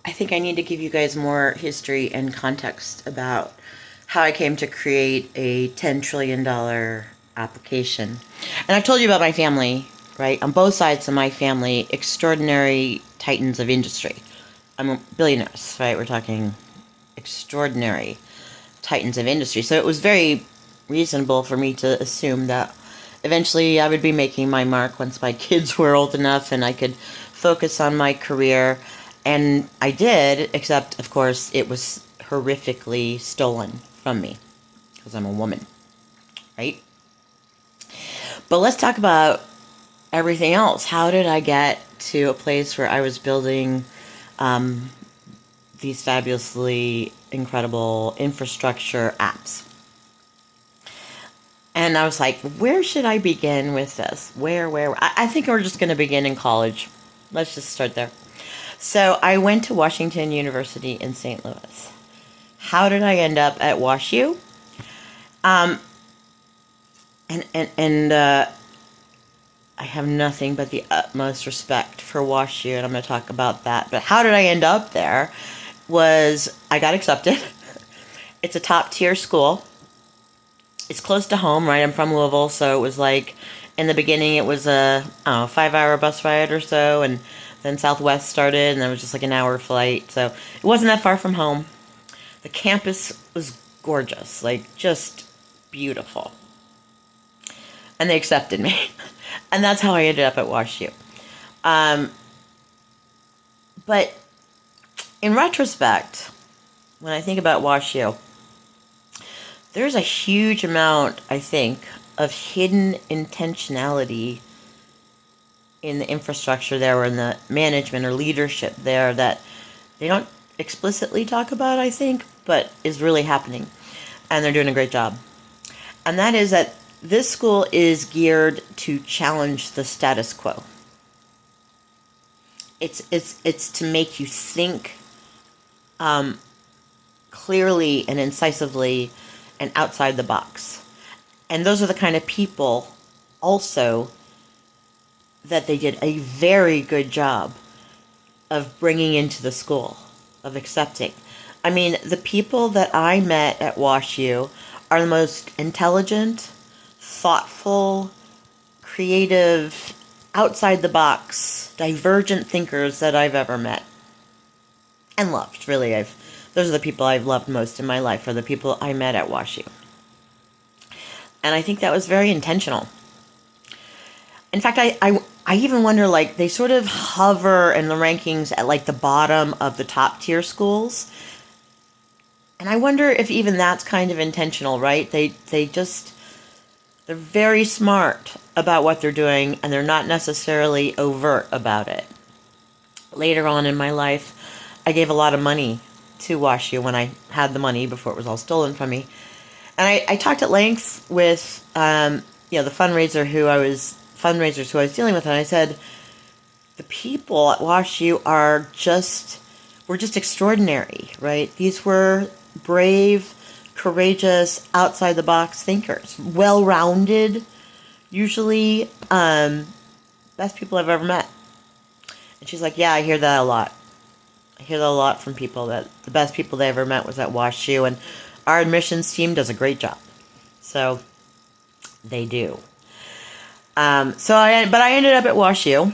I think I need to give you guys more history and context about how I came to create a $10 trillion application. And I've told you about my family, right? On both sides of my family, extraordinary titans of industry. I'm billionaires, right? We're talking extraordinary titans of industry. So it was very reasonable for me to assume that eventually I would be making my mark once my kids were old enough and I could focus on my career. And I did, except, of course, it was horrifically stolen from me because I'm a woman, right? But let's talk about everything else. How did I get to a place where I was building these fabulously incredible infrastructure apps? And I was like, where should I begin with this? Where? I think we're just going to begin in college. Let's just start there. So I went to Washington University in St. Louis. How did I end up at WashU? I have nothing but the utmost respect for WashU, and I'm going to talk about that. But how did I end up there? Was I got accepted. It's a top tier school. It's close to home, right? I'm from Louisville, so it was like, in the beginning, it was a 5-hour bus ride or so, and then Southwest started, and it was just like an hour flight, so it wasn't that far from home. The campus was gorgeous, like, just beautiful. And they accepted me. And that's how I ended up at WashU. But in retrospect, when I think about WashU, there's a huge amount, I think, of hidden intentionality in the infrastructure there, or in the management or leadership there, that they don't explicitly talk about, I think, but is really happening. And they're doing a great job. And that is that this school is geared to challenge the status quo. It's to make you think clearly and incisively and outside the box. And those are the kind of people also that they did a very good job of bringing into the school, of accepting. I mean, the people that I met at WashU are the most intelligent, thoughtful, creative, outside the box, divergent thinkers that I've ever met. And loved, really. Those are the people I've loved most in my life, are the people I met at WashU. And I think that was very intentional. In fact, I even wonder, like, they sort of hover in the rankings at, like, the bottom of the top tier schools. And I wonder if even that's kind of intentional, right? They're very smart about what they're doing, and they're not necessarily overt about it. Later on in my life, I gave a lot of money to WashU when I had the money before it was all stolen from me. And I talked at length with the fundraisers who I was dealing with, and I said, the people at WashU were just extraordinary, right? These were brave, courageous, outside the box thinkers, well-rounded, usually best people I've ever met. And she's like, yeah, I hear that a lot. I hear that a lot from people, that the best people they ever met was at WashU, and our admissions team does a great job. So they do. But I ended up at WashU,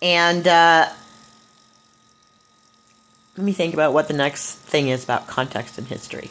and let me think about what the next thing is about context and history.